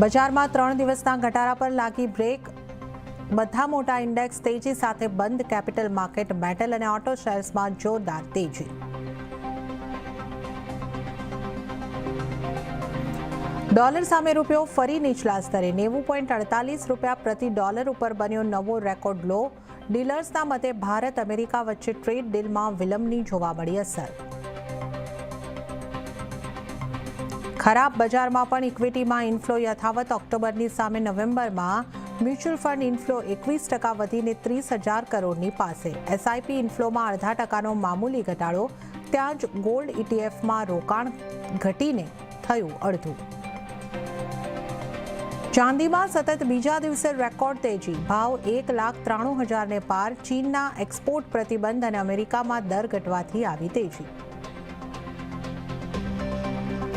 બજારમાં 3 દિવસના ઘટાડા પર લાગી બ્રેક। બધા મોટા ઇન્ડેક્સ તેજી સાથે બંધ। કેપિટલ માર્કેટ, મેટલ અને ઓટો શેર્સમાં જોરદાર તેજી। ડોલર સામે રૂપિયો ફરી નીચલા સ્તરે 90.48 પ્રતિ ડોલર ઉપર બન્યો નવો રેકોર્ડ લો। ડીલર્સના મતે ભારત અમેરિકા વચ્ચે ટ્રેડ ડીલમાં વિલંબની જોવા મળી અસર। ખરાબ બજારમાં પણ ઇક્વિટીમાં ઇન્ફ્લો યથાવત। ઓક્ટોબરની સામે નવેમ્બરમાં મ્યુચ્યુઅલ ફંડ ઇન્ફ્લો 21% વધીને 30,000 કરોડની પાસે। એસઆઈપી ઇન્ફ્લોમાં 0.5%નો મામૂલી ઘટાડો। ત્યાં જ ગોલ્ડ ઇટીએફમાં રોકાણ ઘટીને થયું અડધું। ચાંદીમાં સતત બીજા દિવસે રેકોર્ડ તેજી। ભાવ 1,93,000ને પાર। ચીનના એક્સપોર્ટ પ્રતિબંધ અને અમેરિકામાં દર ઘટવાથી આવી તેજી।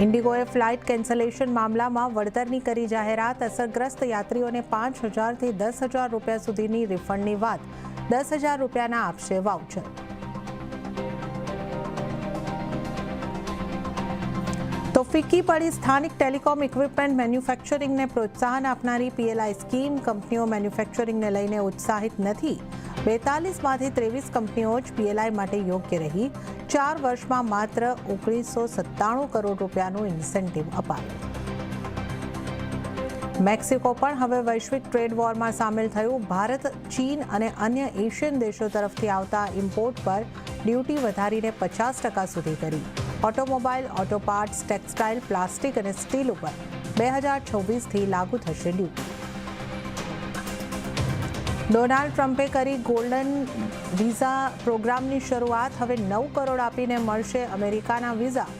ઇન્ડિગોએ ફ્લાઇટ કેન્સલેશન મામલામાં વળતરની કરી જાહેરાત। અસરગ્રસ્ત યાત્રીઓને 5,000 થી 10,000 રૂપિયા સુધીની રિફંડની વાત। 10,000 રૂપિયાના આપશે વાઉચર। તો ફીકી પડી સ્થાનિક ટેલિકોમ ઇક્વિપમેન્ટ મેન્યુફેક્ચરિંગને પ્રોત્સાહન આપનારી પીએલઆઈ સ્કીમ। કંપનીઓ મેન્યુફેક્ચરિંગને લઈને ઉત્સાહિત નથી। 42માંથી 23 કંપનીઓ જ પીએલઆઈ માટે યોગ્ય રહી। 4 વર્ષમાં માત્ર 1997 કરોડ રૂપિયાનું ઇન્સેન્ટિવ અપાયું। મેક્સિકો પણ હવે વૈશ્વિક ટ્રેડ વોરમાં સામેલ થયું। ભારત, ચીન અને અન્ય એશિયન દેશો તરફથી આવતા ઇમ્પોર્ટ પર ડ્યુટી વધારીને 50% સુધી કરી। Automobile, auto parts, textile, plastic અને સ્ટીલ ઉપર 2026થી લાગુ થશે ડ્યુટી। ડોનાલ્ડ ટ્રમ્પે કરી ગોલ્ડન વિઝા પ્રોગ્રામની શરૂઆત। હવે 9 કરોડ આપીને મળશે અમેરિકાના વિઝા।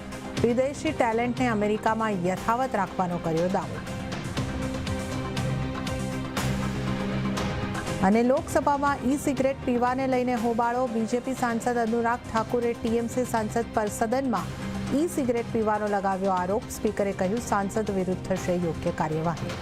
વિદેશી ટેલેન્ટને અમેરિકામાં યથાવત રાખવાનો કર્યો દાવો। અને લોકસભામાં ઈ સિગરેટ પીવાને લઈને હોબાળો। બીજેપી સાંસદ અનુરાગ ઠાકુરે ટીએમસી સાંસદ પર સદનમાં ઈ સિગરેટ પીવાનો લગાવ્યો આરોપ। સ્પીકરે કહ્યું, સાંસદ વિરુદ્ધ થશે યોગ્ય કાર્યવાહી।